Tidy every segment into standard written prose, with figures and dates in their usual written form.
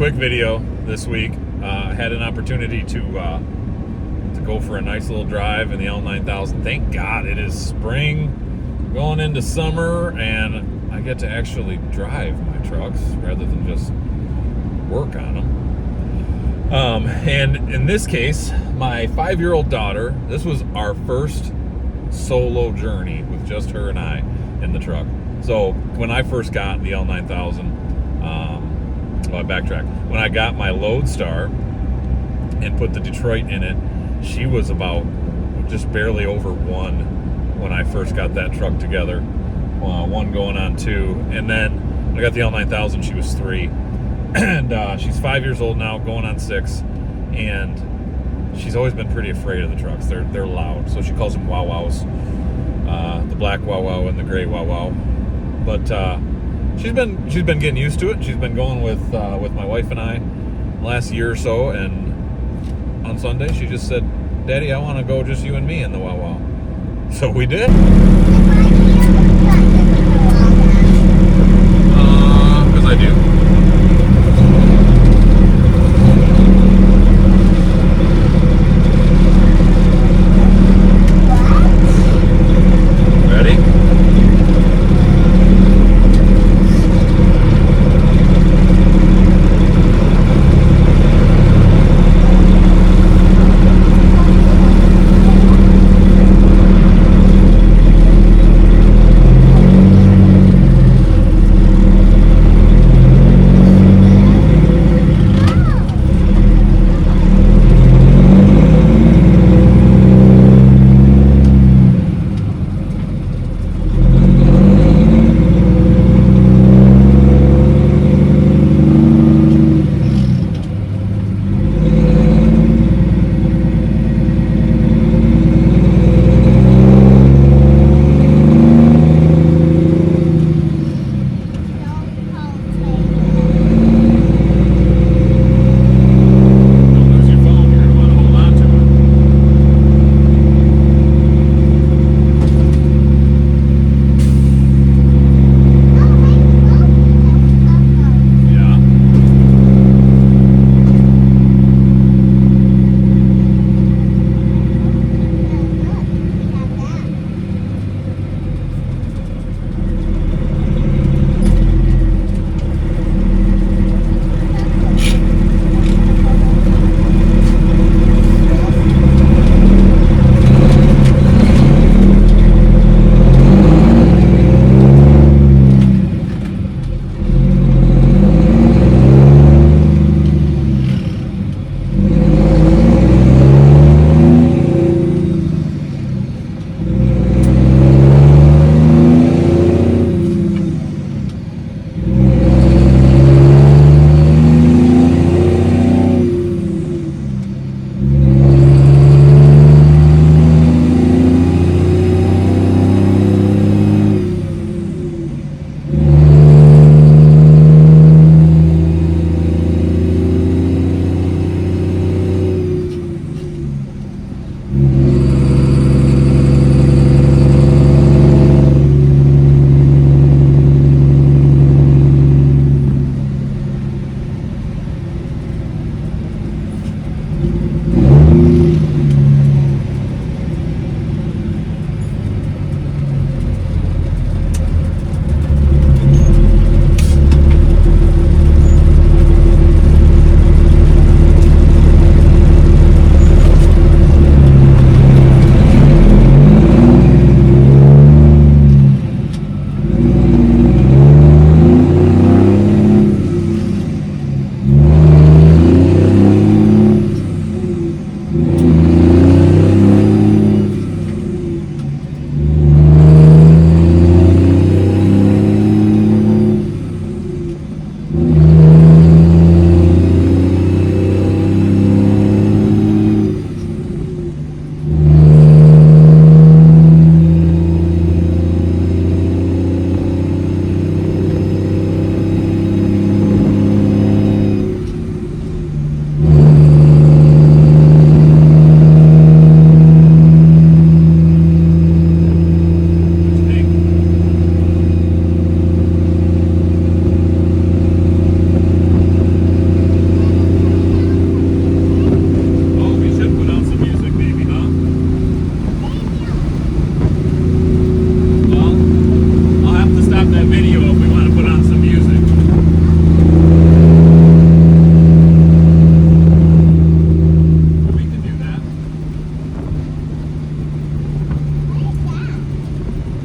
quick video this week. I had an opportunity to go for a nice little drive in the L9000. Thank God it is spring, going into summer, and I get to actually drive my trucks rather than just work on them. And in this case, my 5-year-old daughter, this was our first solo journey with just her and I in the truck. So when I first got the L9000, I backtrack. When I got my Lodestar and put the Detroit in it, she was about just barely over 1 when I first got that truck together. 1 going on 2, and then I got the L9000. She was 3, and she's 5 years old now, going on 6, and she's always been pretty afraid of the trucks. They're loud, so she calls them wow wows, the black wow wow and the gray wow wow. But she's been getting used to it. She's been going with my wife and I last year or so, and on Sunday she just said, "Daddy, I want to go just you and me in the wow wow." So we did. Because I do.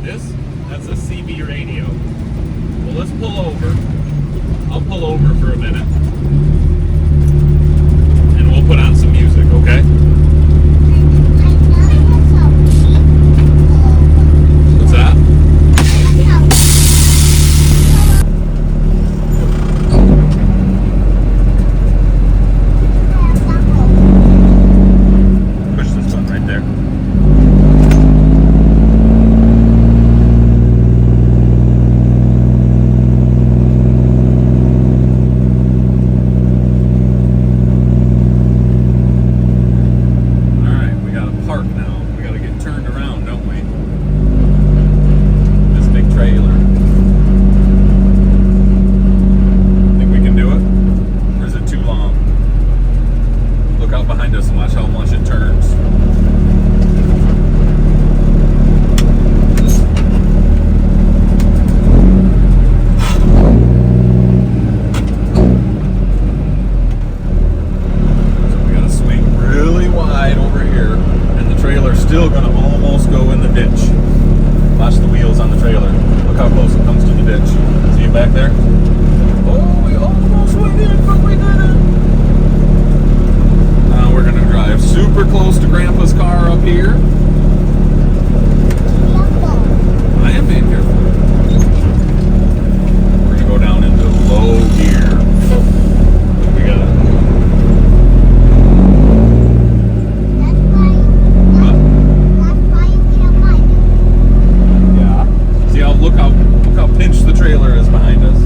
That's a CB radio. Well, let's pull over. I'll pull over for a minute. And we'll put on some music, okay? What's that? Push this button right there. Still gonna almost go in the ditch. Watch the wheels on the trailer. Look how close it comes to the ditch. See it back there? Oh, we almost went in, but we didn't. Now we're gonna drive super close to Grandpa's car up here. I am being careful. We're gonna go down into low gear. We gotta. Look how pinched the trailer is behind us.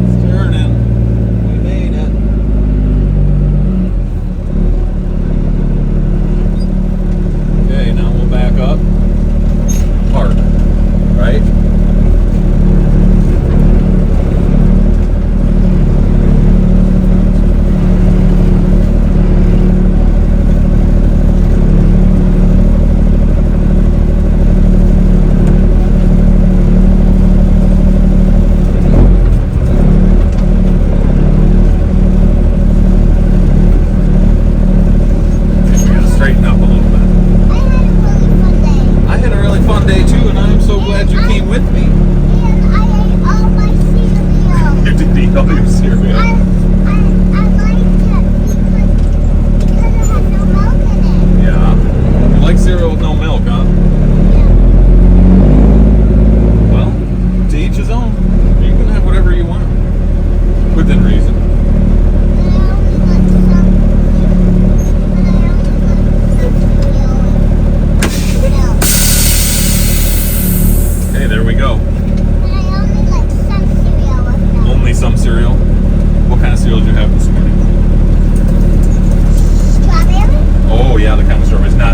It's turning. We made it. Okay, now we'll back up. Park. Right?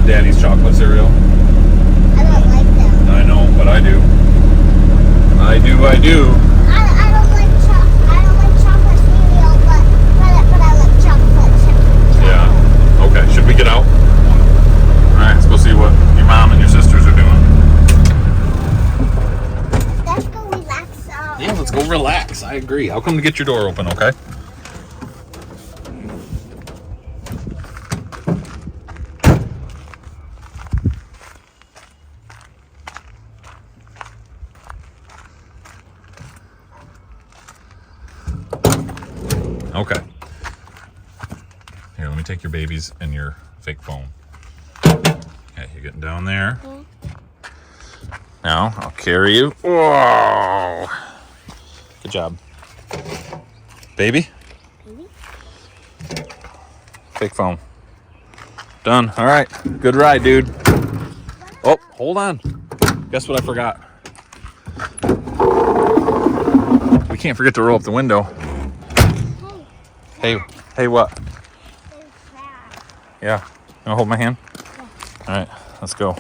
Daddy's chocolate cereal. I don't like them. I know, but I do. I do. I don't like chocolate cereal, but I like chocolate cereal. Yeah. Okay. Should we get out? All right. Let's go see what your mom and your sisters are doing. Let's go relax. Yeah, let's go relax. I agree. I'll come to get your door open. Okay. Okay. Here, let me take your babies and your fake phone. Okay, you're getting down there. Yeah. Now, I'll carry you. Whoa! Good job. Baby? Fake phone. Done. All right. Good ride, dude. Oh, hold on. Guess what I forgot? We can't forget to roll up the window. Hey, what? Yeah. You wanna hold my hand? Yeah. All right, let's go.